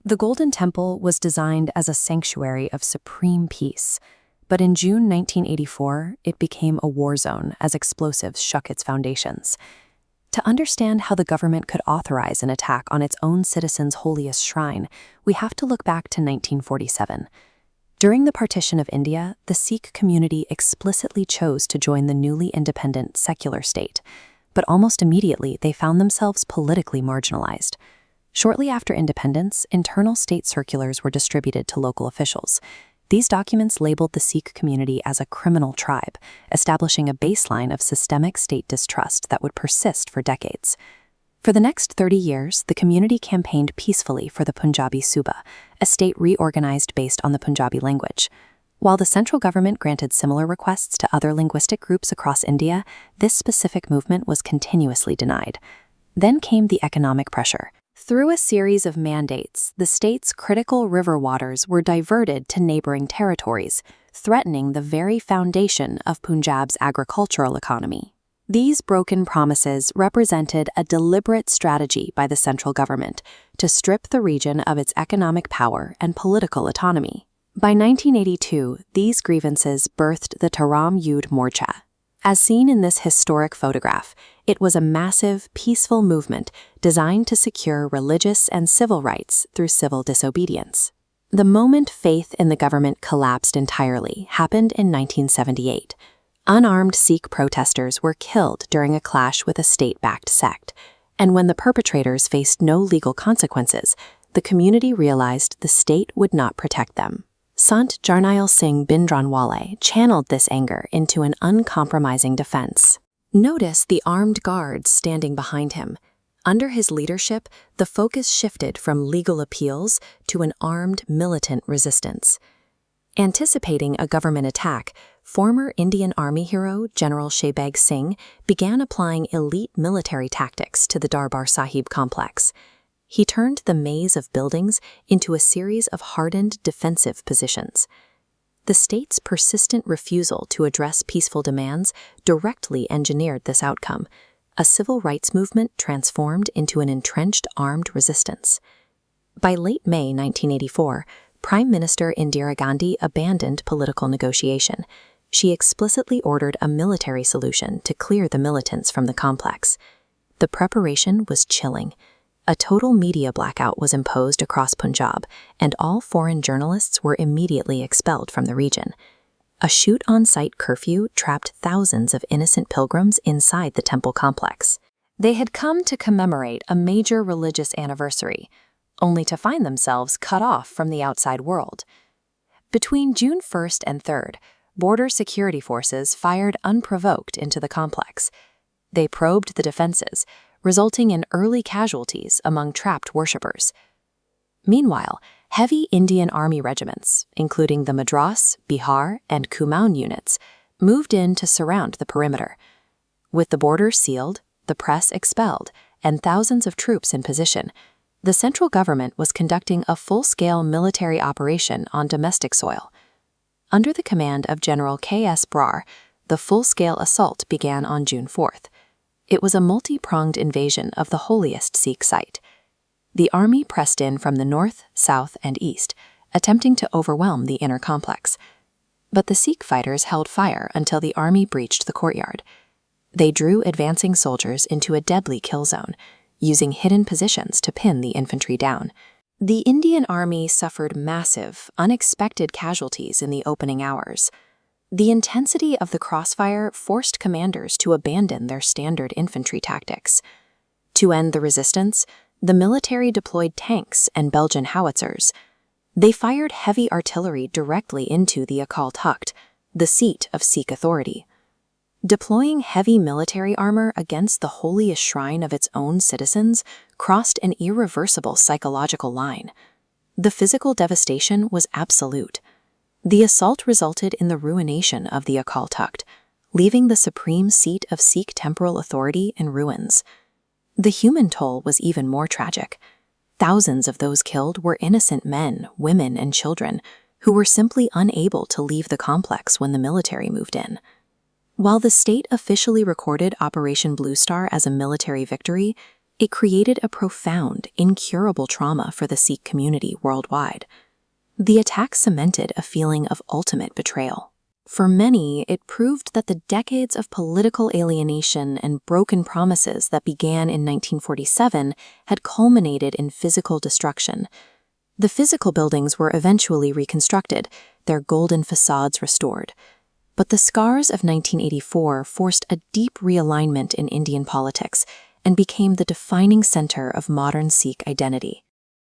The Golden Temple was designed as a sanctuary of supreme peace, but in June 1984, it became a war zone as explosives shook its foundations. To understand how the government could authorize an attack on its own citizens' holiest shrine, we have to look back to 1947. During the partition of India, the Sikh community explicitly chose to join the newly independent secular state, but almost immediately they found themselves politically marginalized. Shortly after independence, internal state circulars were distributed to local officials. These documents labeled the Sikh community as a criminal tribe, establishing a baseline of systemic state distrust that would persist for decades. For the next 30 years, the community campaigned peacefully for the Punjabi Suba, a state reorganized based on the Punjabi language. While the central government granted similar requests to other linguistic groups across India, this specific movement was continuously denied. Then came the economic pressure. Through a series of mandates, the state's critical river waters were diverted to neighboring territories, threatening the very foundation of Punjab's agricultural economy. These broken promises represented a deliberate strategy by the central government to strip the region of its economic power and political autonomy. By 1982, these grievances birthed the Taram Yudh Morcha. As seen in this historic photograph, it was a massive, peaceful movement designed to secure religious and civil rights through civil disobedience. The moment faith in the government collapsed entirely happened in 1978. Unarmed Sikh protesters were killed during a clash with a state-backed sect, and when the perpetrators faced no legal consequences, the community realized the state would not protect them. Sant Jarnail Singh Bhindranwale channeled this anger into an uncompromising defense. Notice the armed guards standing behind him. Under his leadership, the focus shifted from legal appeals to an armed militant resistance. Anticipating a government attack, former Indian Army hero General Shehbag Singh began applying elite military tactics to the Darbar Sahib complex. He turned the maze of buildings into a series of hardened defensive positions. The state's persistent refusal to address peaceful demands directly engineered this outcome. A civil rights movement transformed into an entrenched armed resistance. By late May 1984, Prime Minister Indira Gandhi abandoned political negotiation. She explicitly ordered a military solution to clear the militants from the complex. The preparation was chilling. A total media blackout was imposed across Punjab, and all foreign journalists were immediately expelled from the region. A shoot-on-site curfew trapped thousands of innocent pilgrims inside the temple complex. They had come to commemorate a major religious anniversary, only to find themselves cut off from the outside world. Between June 1st and 3rd, border security forces fired unprovoked into the complex. They probed the defenses, resulting in early casualties among trapped worshippers. Meanwhile, heavy Indian Army regiments, including the Madras, Bihar, and Kumaon units, moved in to surround the perimeter. With the borders sealed, the press expelled, and thousands of troops in position, the central government was conducting a full-scale military operation on domestic soil. Under the command of General K.S. Brar, the full-scale assault began on June 4th. It was a multi-pronged invasion of the holiest Sikh site. The army pressed in from the north, south, and east, attempting to overwhelm the inner complex. But the Sikh fighters held fire until the army breached the courtyard. They drew advancing soldiers into a deadly kill zone, using hidden positions to pin the infantry down. The Indian Army suffered massive, unexpected casualties in the opening hours. The intensity of the crossfire forced commanders to abandon their standard infantry tactics. To end the resistance, the military deployed tanks and Belgian howitzers. They fired heavy artillery directly into the Akal Thakt, the seat of Sikh authority. Deploying heavy military armor against the holiest shrine of its own citizens crossed an irreversible psychological line. The physical devastation was absolute. The assault resulted in the ruination of the Akal Thakt, leaving the supreme seat of Sikh temporal authority in ruins. The human toll was even more tragic. Thousands of those killed were innocent men, women, and children who were simply unable to leave the complex when the military moved in. While the state officially recorded Operation Bluestar as a military victory, It created a profound, incurable trauma for the Sikh community worldwide. The attack cemented a feeling of ultimate betrayal. For many, it proved that the decades of political alienation and broken promises that began in 1947 had culminated in physical destruction. The physical buildings were eventually reconstructed, their golden facades restored. But the scars of 1984 forced a deep realignment in Indian politics and became the defining center of modern Sikh identity.